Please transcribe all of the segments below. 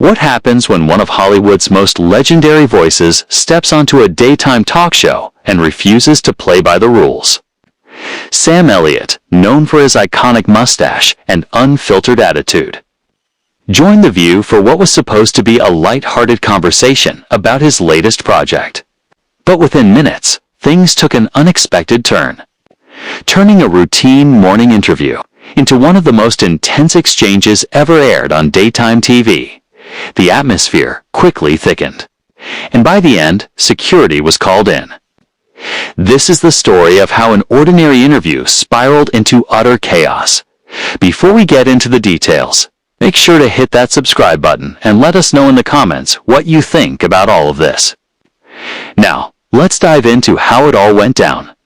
What happens when one of Hollywood's most legendary voices steps onto a daytime talk show and refuses to play by the rules? Sam Elliott, known for his iconic mustache and unfiltered attitude, joined The View for what was supposed to be a light-hearted conversation about his latest project. But within minutes, things took an unexpected turn, turning a routine morning interview into one of the most intense exchanges ever aired on daytime TV. The atmosphere quickly thickened, and by the end, security was called in. This is the story of how an ordinary interview spiraled into utter chaos. Before we get into the details, make sure to hit that subscribe button and let us know in the comments what you think about all of this. Now, let's dive into how it all went down.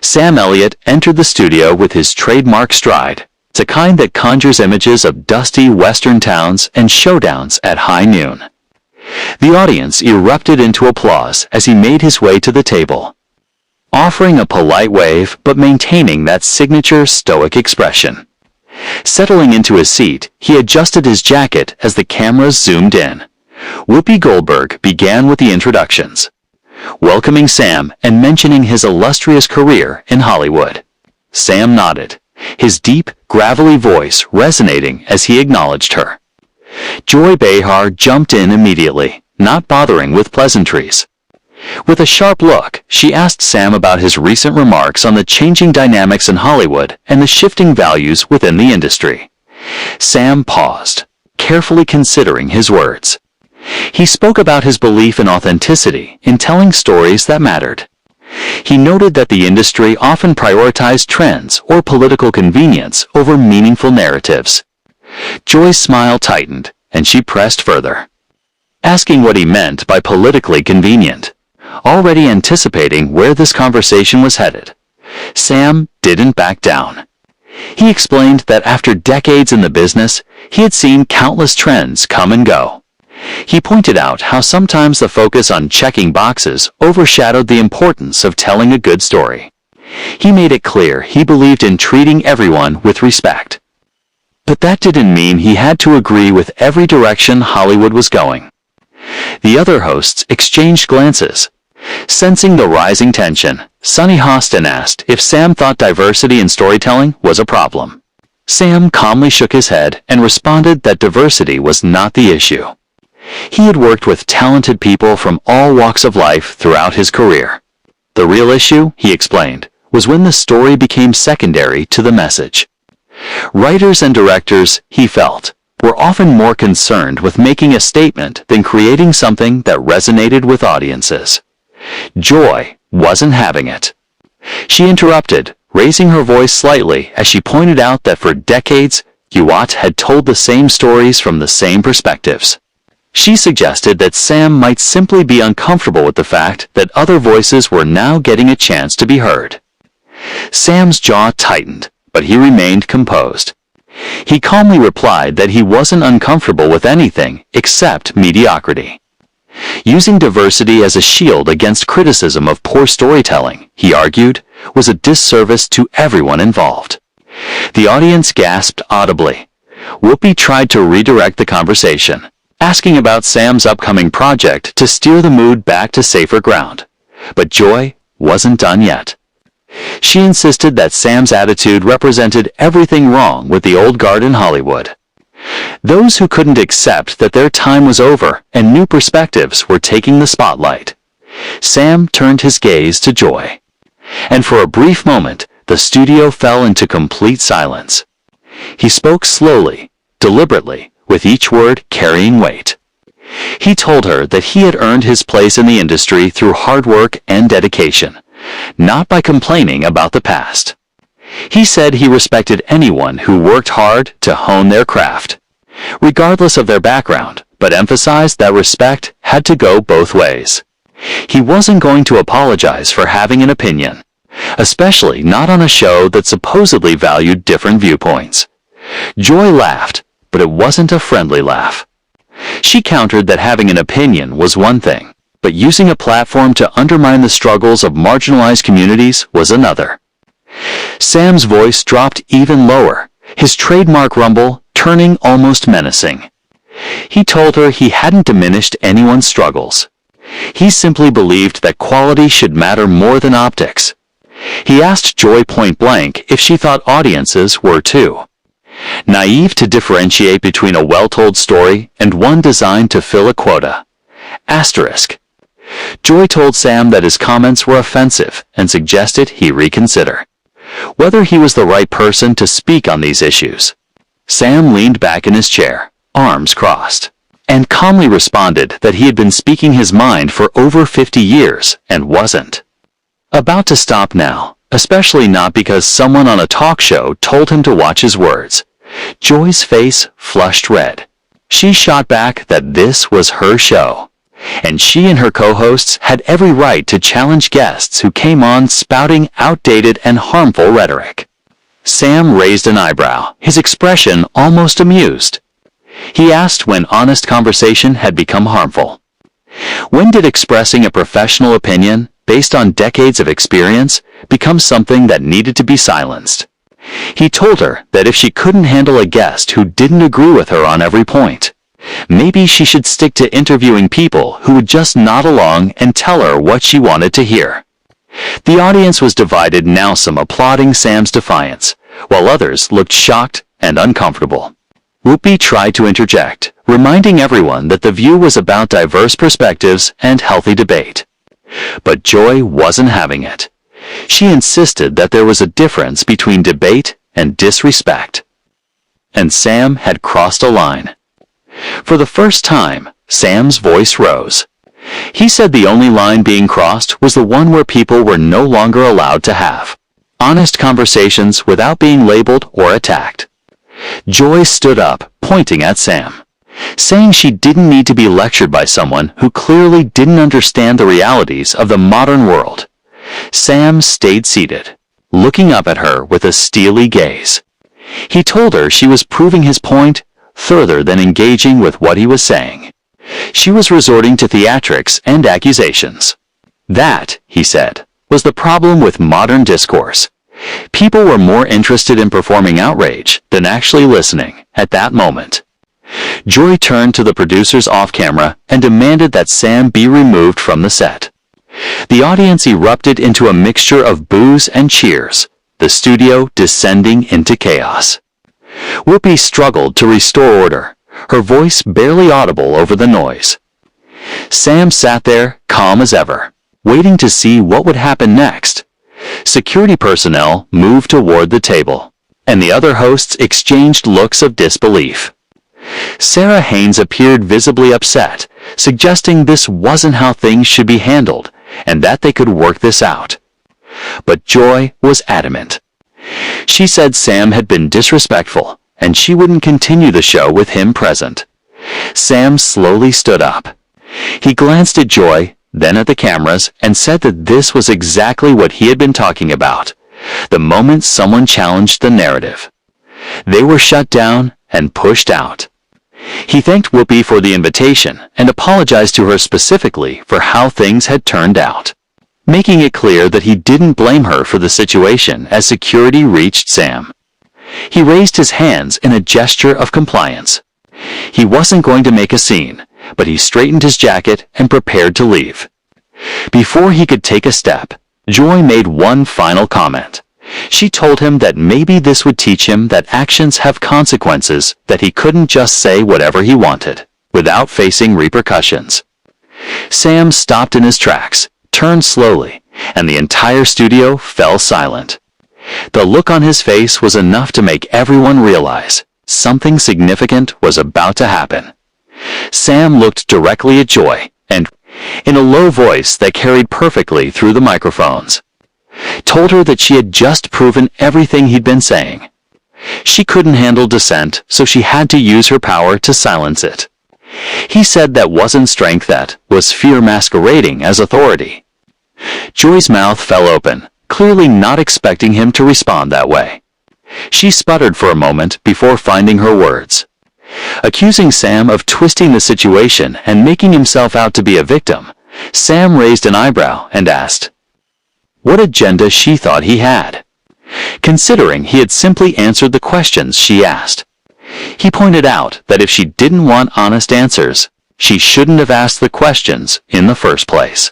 Sam Elliott entered the studio with his trademark stride. It's a kind that conjures images of dusty western towns and showdowns at high noon. The audience erupted into applause as he made his way to the table, offering a polite wave but maintaining that signature stoic expression. Settling into his seat, he adjusted his jacket as the cameras zoomed in. Whoopi Goldberg began with the introductions, welcoming Sam and mentioning his illustrious career in Hollywood. Sam nodded, his deep, gravelly voice resonating as he acknowledged her. Joy Behar jumped in immediately, not bothering with pleasantries. With a sharp look, she asked Sam about his recent remarks on the changing dynamics in Hollywood and the shifting values within the industry. Sam paused, carefully considering his words. He spoke about his belief in authenticity in telling stories that mattered. He noted that the industry often prioritized trends or political convenience over meaningful narratives. Joy's smile tightened, and she pressed further, asking what he meant by politically convenient. Already anticipating where this conversation was headed, Sam didn't back down. He explained that after decades in the business, he had seen countless trends come and go. He pointed out how sometimes the focus on checking boxes overshadowed the importance of telling a good story. He made it clear he believed in treating everyone with respect. But that didn't mean he had to agree with every direction Hollywood was going. The other hosts exchanged glances. Sensing the rising tension, Sunny Hostin asked if Sam thought diversity in storytelling was a problem. Sam calmly shook his head and responded that diversity was not the issue. He had worked with talented people from all walks of life throughout his career. The real issue, he explained, was when the story became secondary to the message. Writers and directors, he felt, were often more concerned with making a statement than creating something that resonated with audiences. Joy wasn't having it. She interrupted, raising her voice slightly as she pointed out that for decades, Elliott had told the same stories from the same perspectives. She suggested that Sam might simply be uncomfortable with the fact that other voices were now getting a chance to be heard. Sam's jaw tightened, but he remained composed. He calmly replied that he wasn't uncomfortable with anything except mediocrity. Using diversity as a shield against criticism of poor storytelling, he argued, was a disservice to everyone involved. The audience gasped audibly. Whoopi tried to redirect the conversation, asking about Sam's upcoming project to steer the mood back to safer ground. But Joy wasn't done yet. She insisted that Sam's attitude represented everything wrong with the old guard in Hollywood. Those who couldn't accept that their time was over and new perspectives were taking the spotlight. Sam turned his gaze to Joy, and for a brief moment, the studio fell into complete silence. He spoke slowly, deliberately, with each word carrying weight. He told her that he had earned his place in the industry through hard work and dedication, not by complaining about the past. He said he respected anyone who worked hard to hone their craft, regardless of their background, but emphasized that respect had to go both ways. He wasn't going to apologize for having an opinion, especially not on a show that supposedly valued different viewpoints. Joy laughed, but it wasn't a friendly laugh. She countered that having an opinion was one thing, but using a platform to undermine the struggles of marginalized communities was another. Sam's voice dropped even lower, his trademark rumble turning almost menacing. He told her he hadn't diminished anyone's struggles. He simply believed that quality should matter more than optics. He asked Joy point-blank if she thought audiences were too naive to differentiate between a well-told story and one designed to fill a quota. Asterisk. Joy told Sam that his comments were offensive and suggested he reconsider whether he was the right person to speak on these issues. Sam leaned back in his chair, arms crossed, and calmly responded that he had been speaking his mind for over 50 years and wasn't about to stop now, especially not because someone on a talk show told him to watch his words. Joy's face flushed red. She shot back that this was her show, and she and her co-hosts had every right to challenge guests who came on spouting outdated and harmful rhetoric. Sam raised an eyebrow, his expression almost amused. He asked when honest conversation had become harmful. When did expressing a professional opinion, based on decades of experience, become something that needed to be silenced? He told her that if she couldn't handle a guest who didn't agree with her on every point, maybe she should stick to interviewing people who would just nod along and tell her what she wanted to hear. The audience was divided, now some applauding Sam's defiance, while others looked shocked and uncomfortable. Whoopi tried to interject, reminding everyone that the View was about diverse perspectives and healthy debate. But Joy wasn't having it. She insisted that there was a difference between debate and disrespect. And Sam had crossed a line. For the first time, Sam's voice rose. He said the only line being crossed was the one where people were no longer allowed to have honest conversations without being labeled or attacked. Joy stood up, pointing at Sam, saying she didn't need to be lectured by someone who clearly didn't understand the realities of the modern world. Sam stayed seated, looking up at her with a steely gaze. He told her she was proving his point further than engaging with what he was saying. She was resorting to theatrics and accusations. That, he said, was the problem with modern discourse. People were more interested in performing outrage than actually listening at that moment. Joy turned to the producers off-camera and demanded that Sam be removed from the set. The audience erupted into a mixture of boos and cheers, the studio descending into chaos. Whoopi struggled to restore order, her voice barely audible over the noise. Sam sat there, calm as ever, waiting to see what would happen next. Security personnel moved toward the table, and the other hosts exchanged looks of disbelief. Sarah Haynes appeared visibly upset, suggesting this wasn't how things should be handled, and that they could work this out. But Joy was adamant. She said Sam had been disrespectful, and she wouldn't continue the show with him present. Sam slowly stood up. He glanced at Joy, then at the cameras, and said that this was exactly what he had been talking about, the moment someone challenged the narrative. They were shut down and pushed out. He thanked Whoopi for the invitation and apologized to her specifically for how things had turned out, making it clear that he didn't blame her for the situation as security reached Sam. He raised his hands in a gesture of compliance. He wasn't going to make a scene, but he straightened his jacket and prepared to leave. Before he could take a step, Joy made one final comment. She told him that maybe this would teach him that actions have consequences, that he couldn't just say whatever he wanted, without facing repercussions. Sam stopped in his tracks, turned slowly, and the entire studio fell silent. The look on his face was enough to make everyone realize something significant was about to happen. Sam looked directly at Joy, and, in a low voice that carried perfectly through the microphones, told her that she had just proven everything he'd been saying. She couldn't handle dissent, so she had to use her power to silence it. He said that wasn't strength, that was fear masquerading as authority. Joy's mouth fell open, clearly not expecting him to respond that way. She sputtered for a moment before finding her words. Accusing Sam of twisting the situation and making himself out to be a victim, Sam raised an eyebrow and asked what agenda she thought he had, considering he had simply answered the questions she asked. He pointed out that if she didn't want honest answers, she shouldn't have asked the questions in the first place.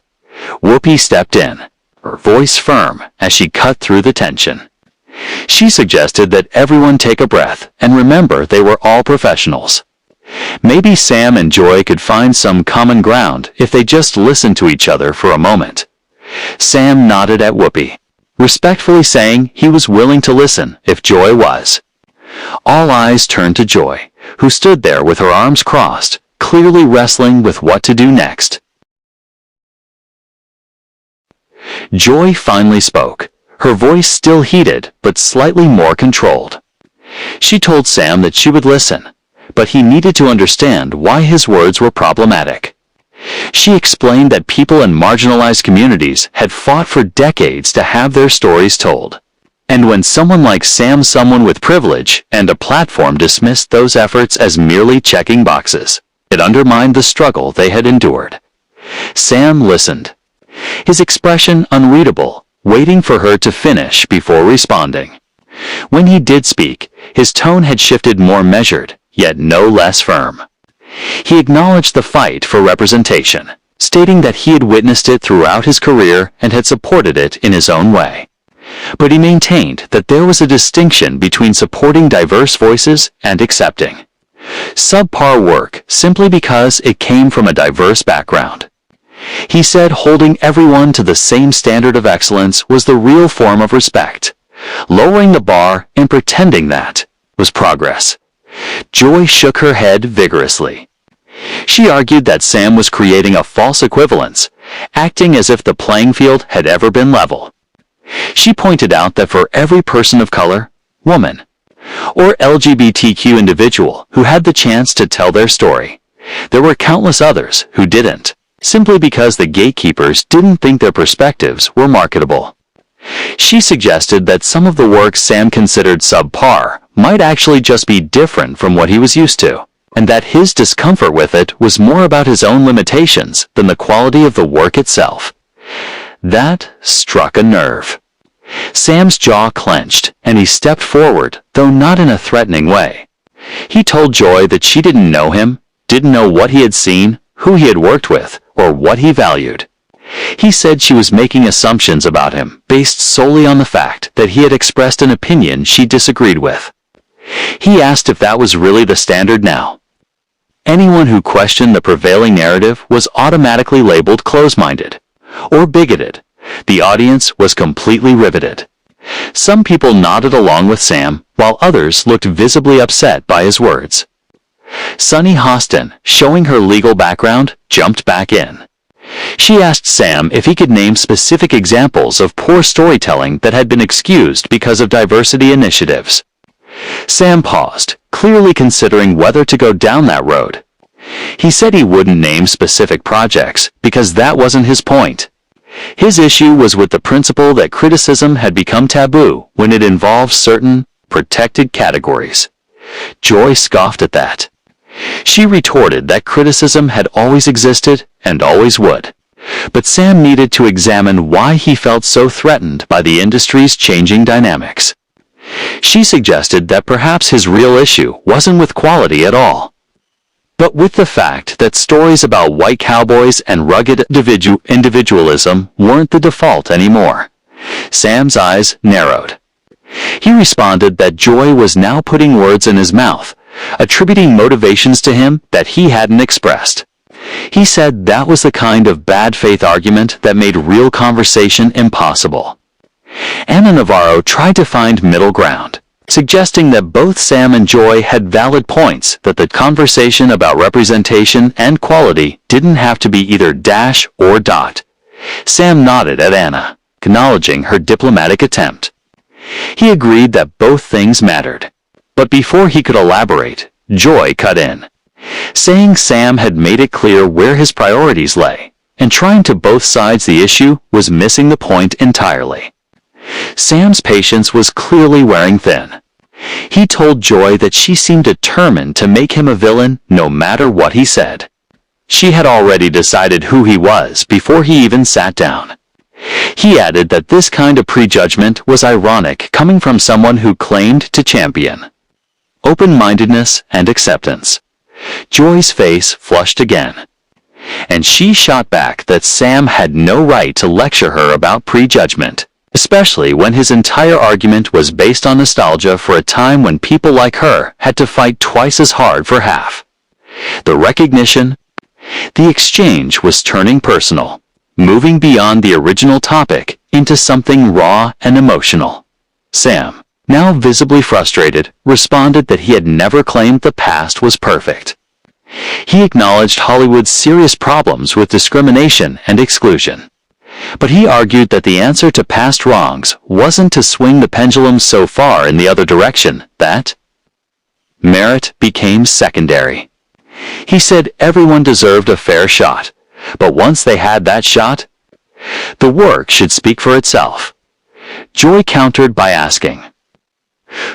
Whoopi stepped in, her voice firm as she cut through the tension. She suggested that everyone take a breath and remember they were all professionals. Maybe Sam and Joy could find some common ground if they just listened to each other for a moment. Sam nodded at Whoopi, respectfully saying he was willing to listen if Joy was. All eyes turned to Joy, who stood there with her arms crossed, clearly wrestling with what to do next. Joy finally spoke, her voice still heated but slightly more controlled. She told Sam that she would listen, but he needed to understand why his words were problematic. She explained that people in marginalized communities had fought for decades to have their stories told. And when someone like Sam, someone with privilege and a platform, dismissed those efforts as merely checking boxes, it undermined the struggle they had endured. Sam listened, his expression unreadable, waiting for her to finish before responding. When he did speak, his tone had shifted, more measured, yet no less firm. He acknowledged the fight for representation, stating that he had witnessed it throughout his career and had supported it in his own way. But he maintained that there was a distinction between supporting diverse voices and accepting subpar work simply because it came from a diverse background. He said holding everyone to the same standard of excellence was the real form of respect. Lowering the bar and pretending that was progress. Joy shook her head vigorously. She argued that Sam was creating a false equivalence, acting as if the playing field had ever been level. She pointed out that for every person of color, woman, or LGBTQ individual who had the chance to tell their story, there were countless others who didn't, simply because the gatekeepers didn't think their perspectives were marketable. She suggested that some of the work Sam considered subpar might actually just be different from what he was used to, and that his discomfort with it was more about his own limitations than the quality of the work itself. That struck a nerve. Sam's jaw clenched, and he stepped forward, though not in a threatening way. He told Joy that she didn't know him, didn't know what he had seen, who he had worked with, or what he valued. He said she was making assumptions about him based solely on the fact that he had expressed an opinion she disagreed with. He asked if that was really the standard now. Anyone who questioned the prevailing narrative was automatically labeled close-minded or bigoted. The audience was completely riveted. Some people nodded along with Sam, while others looked visibly upset by his words. Sunny Hostin, showing her legal background, jumped back in. She asked Sam if he could name specific examples of poor storytelling that had been excused because of diversity initiatives. Sam paused, clearly considering whether to go down that road. He said he wouldn't name specific projects because that wasn't his point. His issue was with the principle that criticism had become taboo when it involved certain protected categories. Joy scoffed at that. She retorted that criticism had always existed and always would. But Sam needed to examine why he felt so threatened by the industry's changing dynamics. She suggested that perhaps his real issue wasn't with quality at all, but with the fact that stories about white cowboys and rugged individualism weren't the default anymore. Sam's eyes narrowed. He responded that Joy was now putting words in his mouth, attributing motivations to him that he hadn't expressed. He said that was the kind of bad faith argument that made real conversation impossible. Ana Navarro tried to find middle ground, suggesting that both Sam and Joy had valid points, that the conversation about representation and quality didn't have to be either dash or dot. Sam nodded at Ana, acknowledging her diplomatic attempt. He agreed that both things mattered. But before he could elaborate, Joy cut in, saying Sam had made it clear where his priorities lay, and trying to both sides the issue was missing the point entirely. Sam's patience was clearly wearing thin. He told Joy that she seemed determined to make him a villain no matter what he said. She had already decided who he was before he even sat down. He added that this kind of prejudgment was ironic coming from someone who claimed to champion open-mindedness, and acceptance. Joy's face flushed again, and she shot back that Sam had no right to lecture her about prejudgment, especially when his entire argument was based on nostalgia for a time when people like her had to fight twice as hard for half. The recognition, the exchange was turning personal, moving beyond the original topic into something raw and emotional. Sam, now visibly frustrated, responded that he had never claimed the past was perfect. He acknowledged Hollywood's serious problems with discrimination and exclusion. But he argued that the answer to past wrongs wasn't to swing the pendulum so far in the other direction that merit became secondary. He said everyone deserved a fair shot, but once they had that shot, the work should speak for itself. Joy countered by asking,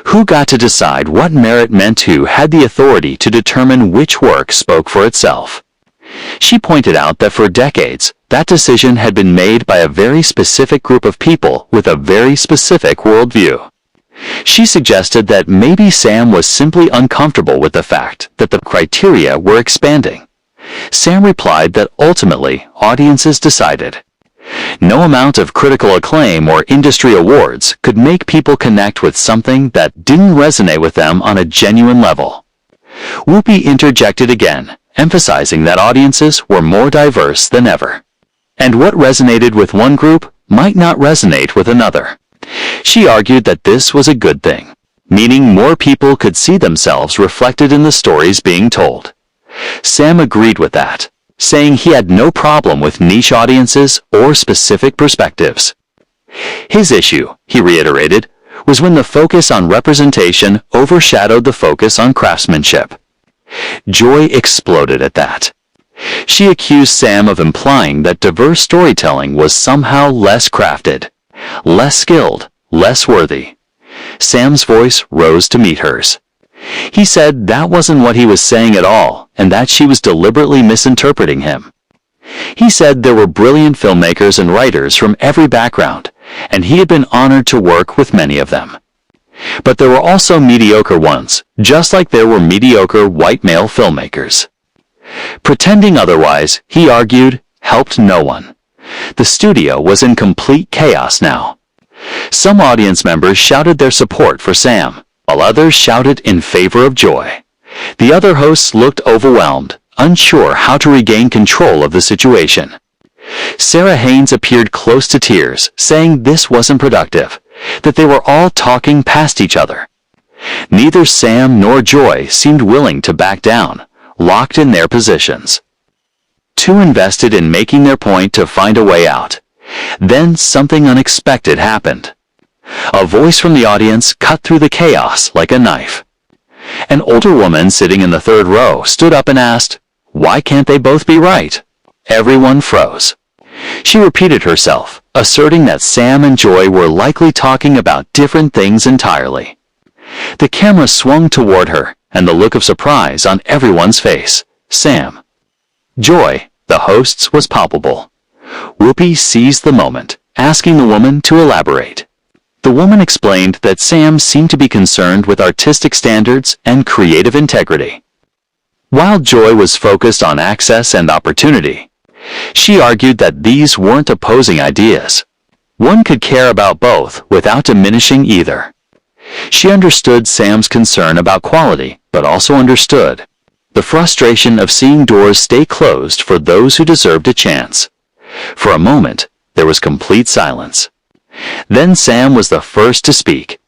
who got to decide what merit meant? Who had the authority to determine which work spoke for itself? She pointed out that for decades, that decision had been made by a very specific group of people with a very specific worldview. She suggested that maybe Sam was simply uncomfortable with the fact that the criteria were expanding. Sam replied that ultimately, audiences decided. No amount of critical acclaim or industry awards could make people connect with something that didn't resonate with them on a genuine level. Whoopi interjected again, emphasizing that audiences were more diverse than ever, and what resonated with one group might not resonate with another. She argued that this was a good thing, meaning more people could see themselves reflected in the stories being told. Sam agreed with that, saying he had no problem with niche audiences or specific perspectives. His issue, he reiterated, was when the focus on representation overshadowed the focus on craftsmanship. Joy exploded at that. She accused Sam of implying that diverse storytelling was somehow less crafted, less skilled, less worthy. Sam's voice rose to meet hers. He said that wasn't what he was saying at all, and that she was deliberately misinterpreting him. He said there were brilliant filmmakers and writers from every background, and he had been honored to work with many of them. But there were also mediocre ones, just like there were mediocre white male filmmakers. Pretending otherwise, he argued, helped no one. The studio was in complete chaos now. Some audience members shouted their support for Sam, while others shouted in favor of Joy. The other hosts looked overwhelmed, unsure how to regain control of the situation. Sarah Haynes appeared close to tears, saying this wasn't productive, that they were all talking past each other. Neither Sam nor Joy seemed willing to back down, locked in their positions. Too invested in making their point to find a way out. Then something unexpected happened. A voice from the audience cut through the chaos like a knife. An older woman sitting in the third row stood up and asked, "Why can't they both be right?" Everyone froze. She repeated herself, asserting that Sam and Joy were likely talking about different things entirely. The camera swung toward her, and the look of surprise on everyone's face. Sam, Joy, the hosts, was palpable. Whoopi seized the moment, asking the woman to elaborate. The woman explained that Sam seemed to be concerned with artistic standards and creative integrity, while Joy was focused on access and opportunity. She argued that these weren't opposing ideas. One could care about both without diminishing either. She understood Sam's concern about quality, but also understood the frustration of seeing doors stay closed for those who deserved a chance. For a moment, there was complete silence. Then Sam was the first to speak.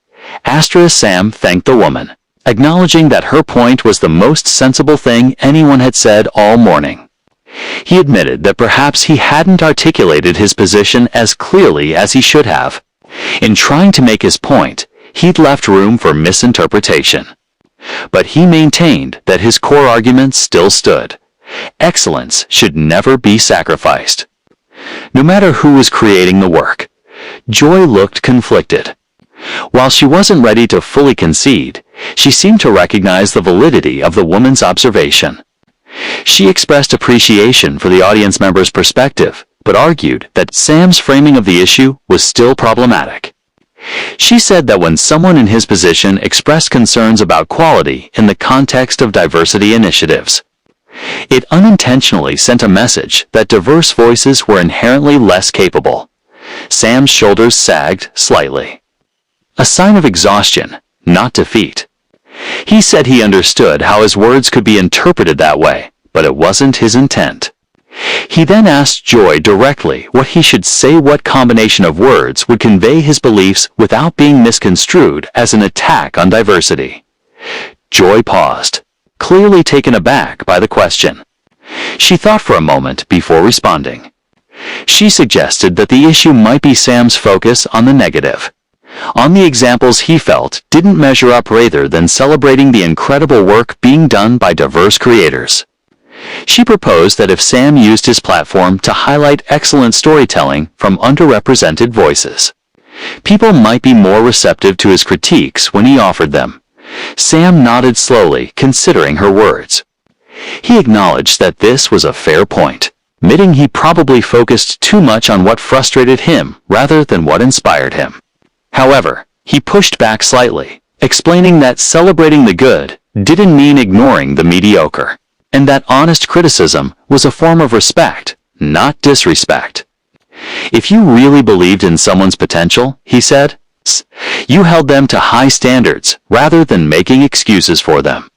Sam thanked the woman, acknowledging that her point was the most sensible thing anyone had said all morning. He admitted that perhaps he hadn't articulated his position as clearly as he should have. In trying to make his point, he'd left room for misinterpretation. But he maintained that his core arguments still stood. Excellence should never be sacrificed. No matter who was creating the work, Joy looked conflicted. While she wasn't ready to fully concede, she seemed to recognize the validity of the woman's observation. She expressed appreciation for the audience member's perspective, but argued that Sam's framing of the issue was still problematic. She said that when someone in his position expressed concerns about quality in the context of diversity initiatives, it unintentionally sent a message that diverse voices were inherently less capable. Sam's shoulders sagged slightly. A sign of exhaustion, not defeat. He said he understood how his words could be interpreted that way, but it wasn't his intent. He then asked Joy directly what he should say, what combination of words would convey his beliefs without being misconstrued as an attack on diversity. Joy paused, clearly taken aback by the question. She thought for a moment before responding. She suggested that the issue might be Sam's focus on the negative, on the examples he felt didn't measure up rather than celebrating the incredible work being done by diverse creators. She proposed that if Sam used his platform to highlight excellent storytelling from underrepresented voices, people might be more receptive to his critiques when he offered them. Sam nodded slowly, considering her words. He acknowledged that this was a fair point, admitting he probably focused too much on what frustrated him rather than what inspired him. However, he pushed back slightly, explaining that celebrating the good didn't mean ignoring the mediocre, and that honest criticism was a form of respect, not disrespect. If you really believed in someone's potential, he said, you held them to high standards rather than making excuses for them.